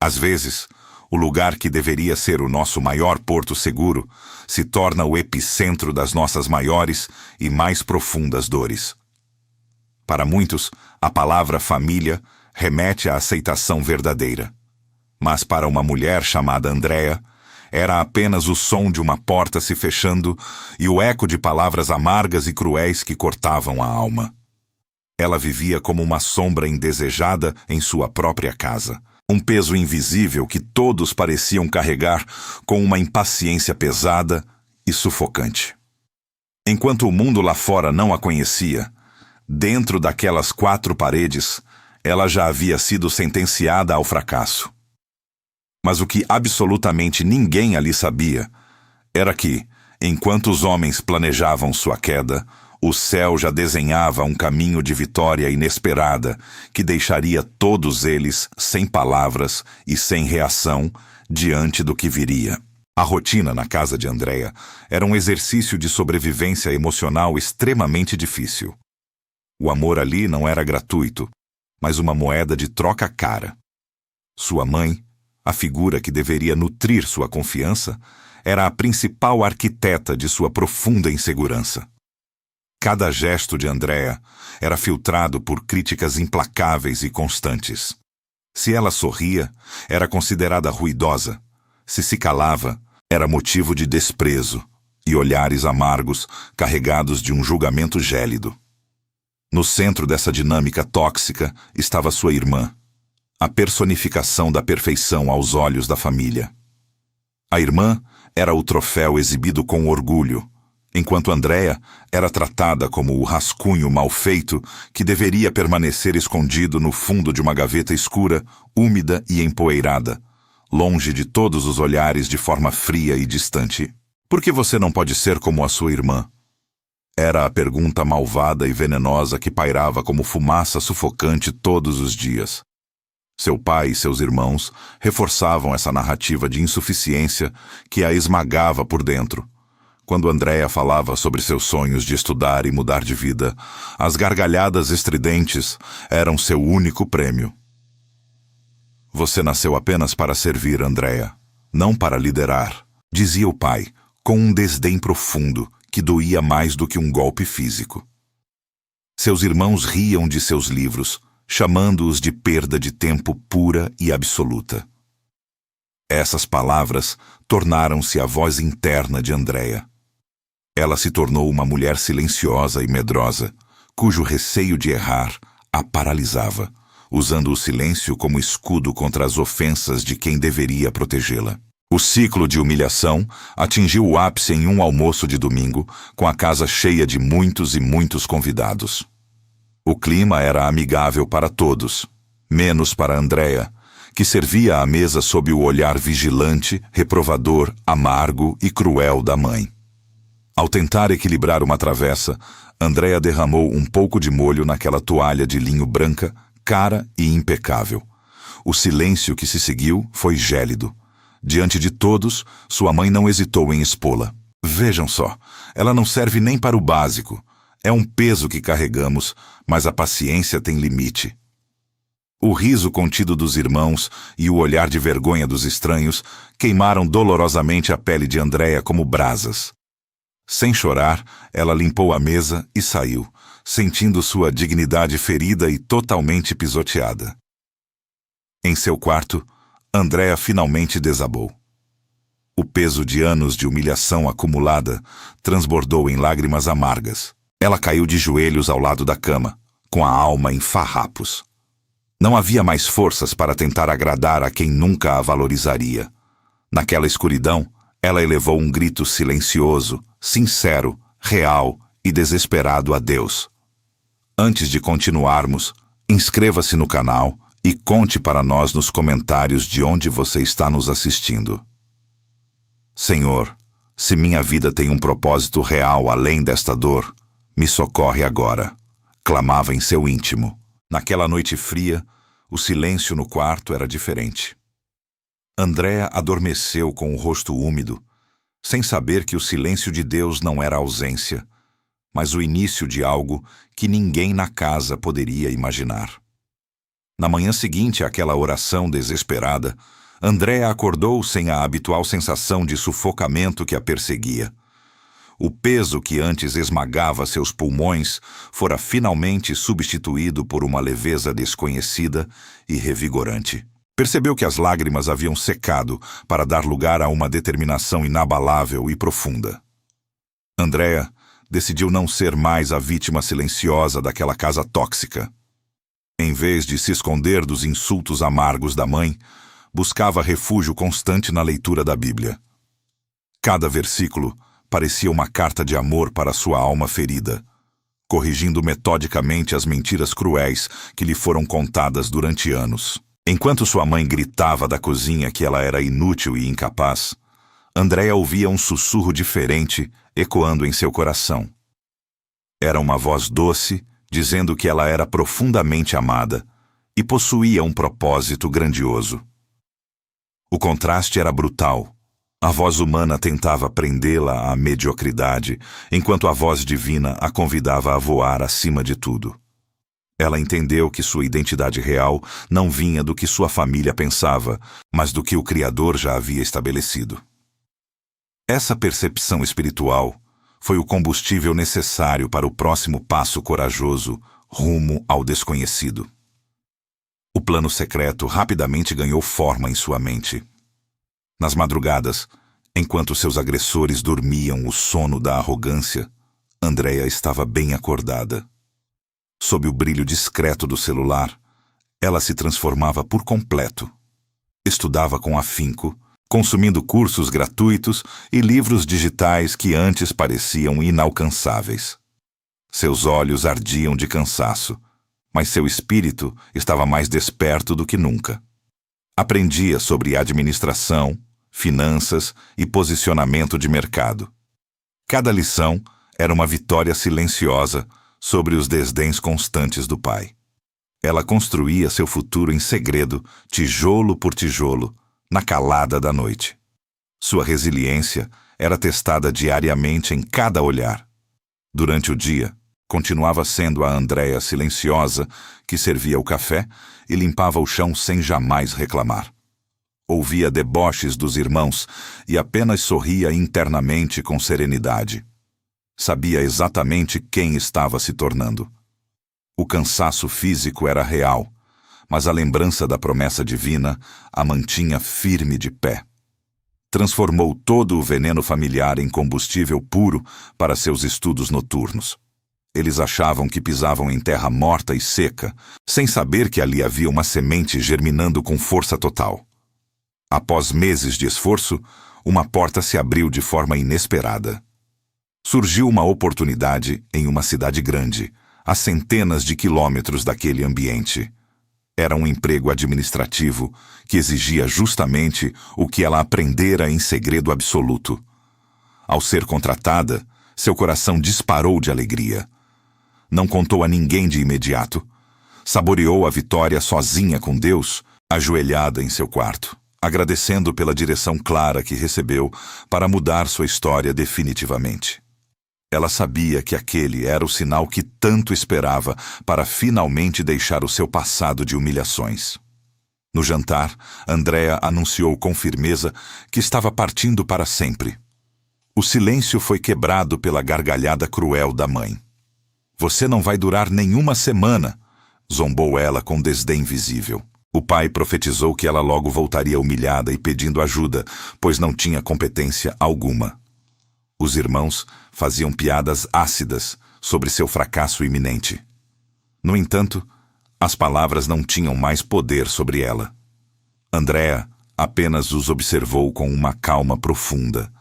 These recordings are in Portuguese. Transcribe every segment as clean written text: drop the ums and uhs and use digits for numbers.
Às vezes, o lugar que deveria ser o nosso maior porto seguro se torna o epicentro das nossas maiores e mais profundas dores. Para muitos, a palavra família remete à aceitação verdadeira. Mas para uma mulher chamada Andréa, era apenas o som de uma porta se fechando e o eco de palavras amargas e cruéis que cortavam a alma. Ela vivia como uma sombra indesejada em sua própria casa. Um peso invisível que todos pareciam carregar com uma impaciência pesada e sufocante. Enquanto o mundo lá fora não a conhecia, dentro daquelas 4 paredes, ela já havia sido sentenciada ao fracasso. Mas o que absolutamente ninguém ali sabia era que, enquanto os homens planejavam sua queda, o céu já desenhava um caminho de vitória inesperada que deixaria todos eles sem palavras e sem reação diante do que viria. A rotina na casa de Andréa era um exercício de sobrevivência emocional extremamente difícil. O amor ali não era gratuito, mas uma moeda de troca cara. Sua mãe, a figura que deveria nutrir sua confiança, era a principal arquiteta de sua profunda insegurança. Cada gesto de Andréa era filtrado por críticas implacáveis e constantes. Se ela sorria, era considerada ruidosa. Se calava, era motivo de desprezo e olhares amargos carregados de um julgamento gélido. No centro dessa dinâmica tóxica estava sua irmã, a personificação da perfeição aos olhos da família. A irmã era o troféu exibido com orgulho, enquanto Andréa era tratada como o rascunho mal feito que deveria permanecer escondido no fundo de uma gaveta escura, úmida e empoeirada, longe de todos os olhares de forma fria e distante. Por que você não pode ser como a sua irmã? Era a pergunta malvada e venenosa que pairava como fumaça sufocante todos os dias. Seu pai e seus irmãos reforçavam essa narrativa de insuficiência que a esmagava por dentro. Quando Andréa falava sobre seus sonhos de estudar e mudar de vida, as gargalhadas estridentes eram seu único prêmio. Você nasceu apenas para servir, Andréa, não para liderar, dizia o pai, com um desdém profundo que doía mais do que um golpe físico. Seus irmãos riam de seus livros, chamando-os de perda de tempo pura e absoluta. Essas palavras tornaram-se a voz interna de Andréa. Ela se tornou uma mulher silenciosa e medrosa, cujo receio de errar a paralisava, usando o silêncio como escudo contra as ofensas de quem deveria protegê-la. O ciclo de humilhação atingiu o ápice em um almoço de domingo, com a casa cheia de muitos e muitos convidados. O clima era amigável para todos, menos para Andréa, que servia à mesa sob o olhar vigilante, reprovador, amargo e cruel da mãe. Ao tentar equilibrar uma travessa, Andréa derramou um pouco de molho naquela toalha de linho branca, cara e impecável. O silêncio que se seguiu foi gélido. Diante de todos, sua mãe não hesitou em expô-la. Vejam só, ela não serve nem para o básico. É um peso que carregamos, mas a paciência tem limite. O riso contido dos irmãos e o olhar de vergonha dos estranhos queimaram dolorosamente a pele de Andréa como brasas. Sem chorar, ela limpou a mesa e saiu, sentindo sua dignidade ferida e totalmente pisoteada. Em seu quarto, Andréa finalmente desabou. O peso de anos de humilhação acumulada transbordou em lágrimas amargas. Ela caiu de joelhos ao lado da cama, com a alma em farrapos. Não havia mais forças para tentar agradar a quem nunca a valorizaria. Naquela escuridão, ela elevou um grito silencioso, sincero, real e desesperado a Deus. Antes de continuarmos, inscreva-se no canal e conte para nós nos comentários de onde você está nos assistindo. Senhor, se minha vida tem um propósito real além desta dor, me socorre agora, clamava em seu íntimo. Naquela noite fria, o silêncio no quarto era diferente. Andréa adormeceu com o rosto úmido, sem saber que o silêncio de Deus não era ausência, mas o início de algo que ninguém na casa poderia imaginar. Na manhã seguinte àquela oração desesperada, Andréa acordou sem a habitual sensação de sufocamento que a perseguia. O peso que antes esmagava seus pulmões fora finalmente substituído por uma leveza desconhecida e revigorante. Percebeu que as lágrimas haviam secado para dar lugar a uma determinação inabalável e profunda. Andréa decidiu não ser mais a vítima silenciosa daquela casa tóxica. Em vez de se esconder dos insultos amargos da mãe, buscava refúgio constante na leitura da Bíblia. Cada versículo parecia uma carta de amor para sua alma ferida, corrigindo metodicamente as mentiras cruéis que lhe foram contadas durante anos. Enquanto sua mãe gritava da cozinha que ela era inútil e incapaz, Andréa ouvia um sussurro diferente ecoando em seu coração. Era uma voz doce, dizendo que ela era profundamente amada e possuía um propósito grandioso. O contraste era brutal. A voz humana tentava prendê-la à mediocridade, enquanto a voz divina a convidava a voar acima de tudo. Ela entendeu que sua identidade real não vinha do que sua família pensava, mas do que o Criador já havia estabelecido. Essa percepção espiritual foi o combustível necessário para o próximo passo corajoso rumo ao desconhecido. O plano secreto rapidamente ganhou forma em sua mente. Nas madrugadas, enquanto seus agressores dormiam o sono da arrogância, Andréa estava bem acordada. Sob o brilho discreto do celular, ela se transformava por completo. Estudava com afinco, consumindo cursos gratuitos e livros digitais que antes pareciam inalcançáveis. Seus olhos ardiam de cansaço, mas seu espírito estava mais desperto do que nunca. Aprendia sobre administração, finanças e posicionamento de mercado. Cada lição era uma vitória silenciosa sobre os desdéns constantes do pai. Ela construía seu futuro em segredo, tijolo por tijolo, na calada da noite. Sua resiliência era testada diariamente em cada olhar. Durante o dia, continuava sendo a Andréa silenciosa que servia o café e limpava o chão sem jamais reclamar. Ouvia deboches dos irmãos e apenas sorria internamente com serenidade. Sabia exatamente quem estava se tornando. O cansaço físico era real, mas a lembrança da promessa divina a mantinha firme de pé. Transformou todo o veneno familiar em combustível puro para seus estudos noturnos. Eles achavam que pisavam em terra morta e seca, sem saber que ali havia uma semente germinando com força total. Após meses de esforço, uma porta se abriu de forma inesperada. Surgiu uma oportunidade em uma cidade grande, a centenas de quilômetros daquele ambiente. Era um emprego administrativo que exigia justamente o que ela aprendera em segredo absoluto. Ao ser contratada, seu coração disparou de alegria. Não contou a ninguém de imediato. Saboreou a vitória sozinha com Deus, ajoelhada em seu quarto, agradecendo pela direção clara que recebeu para mudar sua história definitivamente. Ela sabia que aquele era o sinal que tanto esperava para finalmente deixar o seu passado de humilhações. No jantar, Andréa anunciou com firmeza que estava partindo para sempre. O silêncio foi quebrado pela gargalhada cruel da mãe. "Você não vai durar nenhuma semana", zombou ela com desdém visível. O pai profetizou que ela logo voltaria humilhada e pedindo ajuda, pois não tinha competência alguma. Os irmãos faziam piadas ácidas sobre seu fracasso iminente. No entanto, as palavras não tinham mais poder sobre ela. Andréa apenas os observou com uma calma profunda,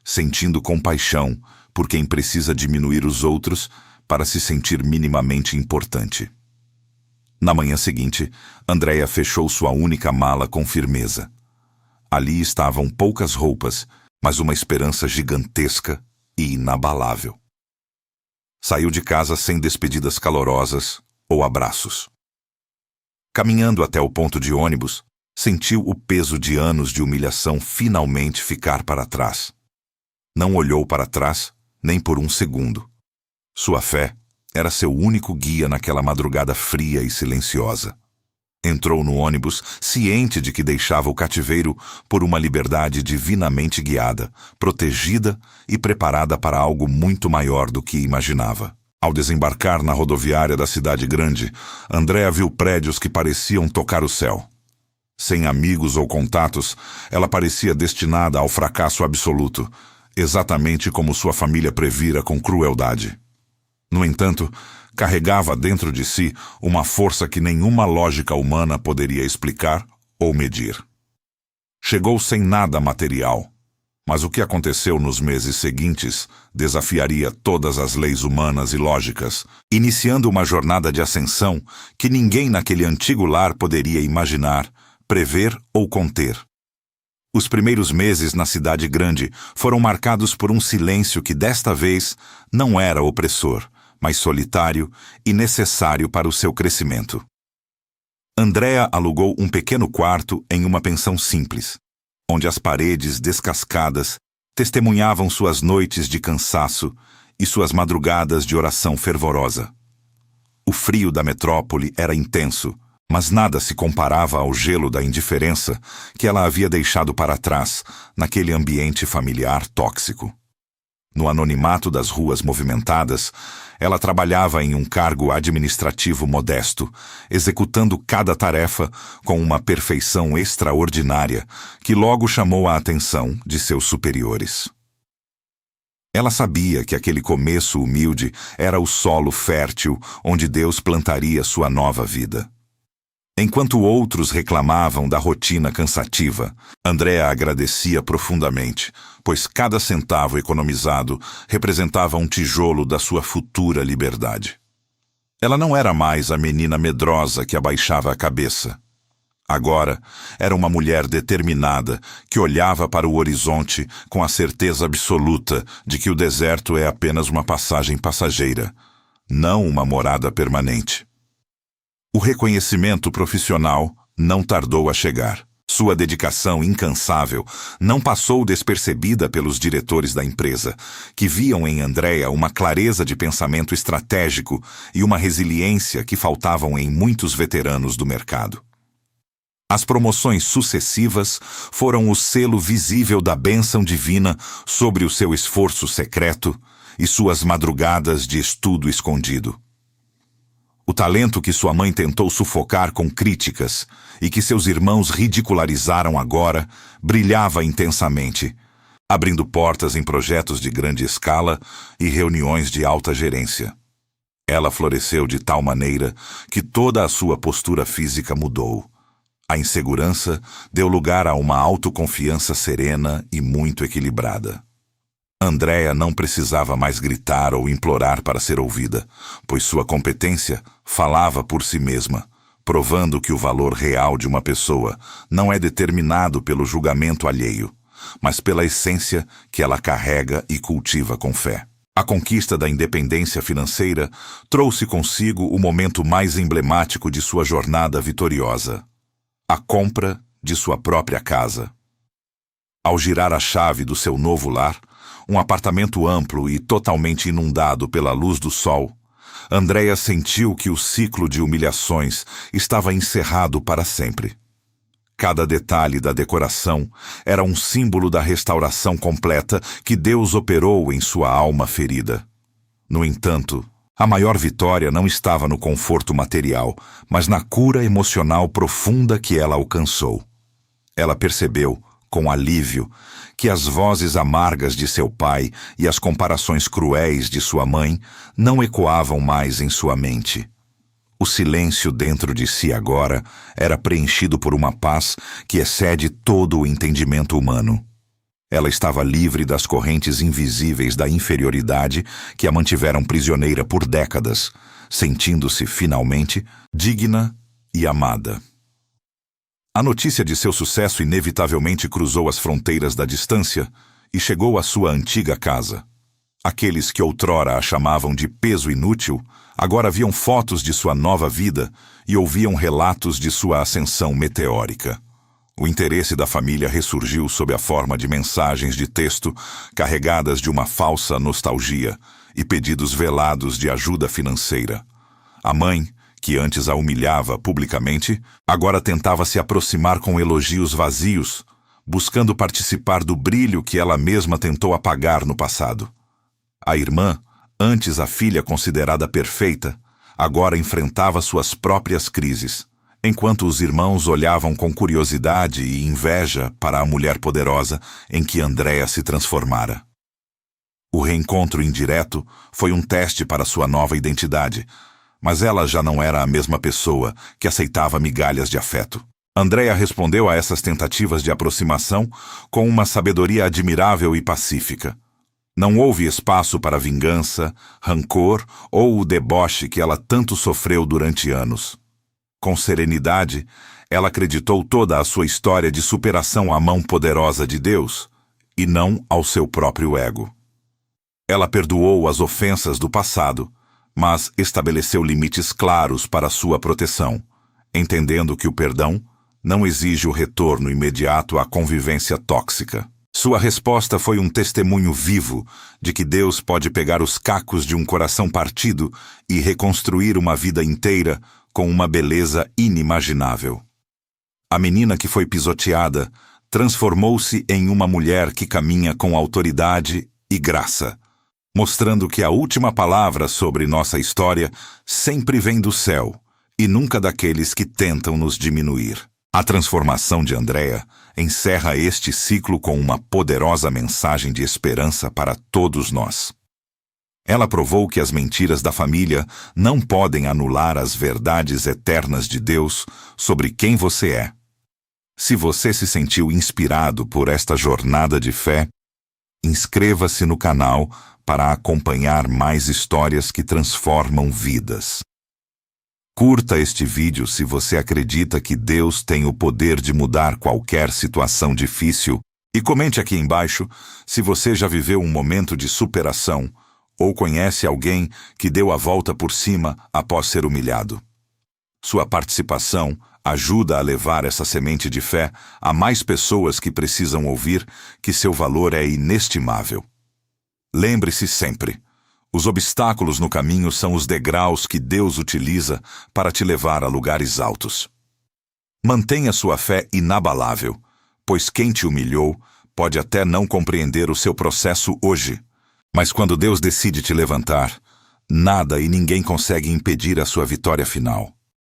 sentindo compaixão por quem precisa diminuir os outros para se sentir minimamente importante. Na manhã seguinte, Andréa fechou sua única mala com firmeza. Ali estavam poucas roupas, mas uma esperança gigantesca e inabalável. Saiu de casa sem despedidas calorosas ou abraços. Caminhando até o ponto de ônibus, sentiu o peso de anos de humilhação finalmente ficar para trás. Não olhou para trás nem por um segundo. Sua fé era seu único guia naquela madrugada fria e silenciosa. Entrou no ônibus, ciente de que deixava o cativeiro por uma liberdade divinamente guiada, protegida e preparada para algo muito maior do que imaginava. Ao desembarcar na rodoviária da cidade grande, Andréa viu prédios que pareciam tocar o céu. Sem amigos ou contatos, ela parecia destinada ao fracasso absoluto, exatamente como sua família previra com crueldade. No entanto, carregava dentro de si uma força que nenhuma lógica humana poderia explicar ou medir. Chegou sem nada material, mas o que aconteceu nos meses seguintes desafiaria todas as leis humanas e lógicas, iniciando uma jornada de ascensão que ninguém naquele antigo lar poderia imaginar, prever ou conter. Os primeiros meses na cidade grande foram marcados por um silêncio que desta vez não era opressor, mas solitário e necessário para o seu crescimento. Andréa alugou um pequeno quarto em uma pensão simples, onde as paredes descascadas testemunhavam suas noites de cansaço e suas madrugadas de oração fervorosa. O frio da metrópole era intenso, mas nada se comparava ao gelo da indiferença que ela havia deixado para trás naquele ambiente familiar tóxico. No anonimato das ruas movimentadas, ela trabalhava em um cargo administrativo modesto, executando cada tarefa com uma perfeição extraordinária que logo chamou a atenção de seus superiores. Ela sabia que aquele começo humilde era o solo fértil onde Deus plantaria sua nova vida. Enquanto outros reclamavam da rotina cansativa, Andréa agradecia profundamente, pois cada centavo economizado representava um tijolo da sua futura liberdade. Ela não era mais a menina medrosa que abaixava a cabeça. Agora era uma mulher determinada que olhava para o horizonte com a certeza absoluta de que o deserto é apenas uma passagem passageira, não uma morada permanente. O reconhecimento profissional não tardou a chegar. Sua dedicação incansável não passou despercebida pelos diretores da empresa, que viam em Andréa uma clareza de pensamento estratégico e uma resiliência que faltavam em muitos veteranos do mercado. As promoções sucessivas foram o selo visível da bênção divina sobre o seu esforço secreto e suas madrugadas de estudo escondido. O talento que sua mãe tentou sufocar com críticas e que seus irmãos ridicularizaram agora brilhava intensamente, abrindo portas em projetos de grande escala e reuniões de alta gerência. Ela floresceu de tal maneira que toda a sua postura física mudou. A insegurança deu lugar a uma autoconfiança serena e muito equilibrada. Andréa não precisava mais gritar ou implorar para ser ouvida, pois sua competência falava por si mesma, provando que o valor real de uma pessoa não é determinado pelo julgamento alheio, mas pela essência que ela carrega e cultiva com fé. A conquista da independência financeira trouxe consigo o momento mais emblemático de sua jornada vitoriosa: a compra de sua própria casa. Ao girar a chave do seu novo lar, um apartamento amplo e totalmente inundado pela luz do sol, Andréa sentiu que o ciclo de humilhações estava encerrado para sempre. Cada detalhe da decoração era um símbolo da restauração completa que Deus operou em sua alma ferida. No entanto, a maior vitória não estava no conforto material, mas na cura emocional profunda que ela alcançou. Ela percebeu, com alívio, que as vozes amargas de seu pai e as comparações cruéis de sua mãe não ecoavam mais em sua mente. O silêncio dentro de si agora era preenchido por uma paz que excede todo o entendimento humano. Ela estava livre das correntes invisíveis da inferioridade que a mantiveram prisioneira por décadas, sentindo-se, finalmente, digna e amada. A notícia de seu sucesso inevitavelmente cruzou as fronteiras da distância e chegou à sua antiga casa. Aqueles que outrora a chamavam de peso inútil, agora viam fotos de sua nova vida e ouviam relatos de sua ascensão meteórica. O interesse da família ressurgiu sob a forma de mensagens de texto carregadas de uma falsa nostalgia e pedidos velados de ajuda financeira. A mãe, que antes a humilhava publicamente, agora tentava se aproximar com elogios vazios, buscando participar do brilho que ela mesma tentou apagar no passado. A irmã, antes a filha considerada perfeita, agora enfrentava suas próprias crises, enquanto os irmãos olhavam com curiosidade e inveja para a mulher poderosa em que Andréa se transformara. O reencontro indireto foi um teste para sua nova identidade, mas ela já não era a mesma pessoa que aceitava migalhas de afeto. Andréa respondeu a essas tentativas de aproximação com uma sabedoria admirável e pacífica. Não houve espaço para vingança, rancor ou o deboche que ela tanto sofreu durante anos. Com serenidade, ela acreditou toda a sua história de superação à mão poderosa de Deus, e não ao seu próprio ego. Ela perdoou as ofensas do passado, mas estabeleceu limites claros para sua proteção, entendendo que o perdão não exige o retorno imediato à convivência tóxica. Sua resposta foi um testemunho vivo de que Deus pode pegar os cacos de um coração partido e reconstruir uma vida inteira com uma beleza inimaginável. A menina que foi pisoteada transformou-se em uma mulher que caminha com autoridade e graça, mostrando que a última palavra sobre nossa história sempre vem do céu e nunca daqueles que tentam nos diminuir. A transformação de Andréa encerra este ciclo com uma poderosa mensagem de esperança para todos nós. Ela provou que as mentiras da família não podem anular as verdades eternas de Deus sobre quem você é. Se você se sentiu inspirado por esta jornada de fé, inscreva-se no canal para acompanhar mais histórias que transformam vidas. Curta este vídeo se você acredita que Deus tem o poder de mudar qualquer situação difícil e comente aqui embaixo se você já viveu um momento de superação ou conhece alguém que deu a volta por cima após ser humilhado. Sua participação ajuda a levar essa semente de fé a mais pessoas que precisam ouvir que seu valor é inestimável. Lembre-se sempre, os obstáculos no caminho são os degraus que Deus utiliza para te levar a lugares altos. Mantenha sua fé inabalável, pois quem te humilhou pode até não compreender o seu processo hoje, mas quando Deus decide te levantar, nada e ninguém consegue impedir a sua vitória final.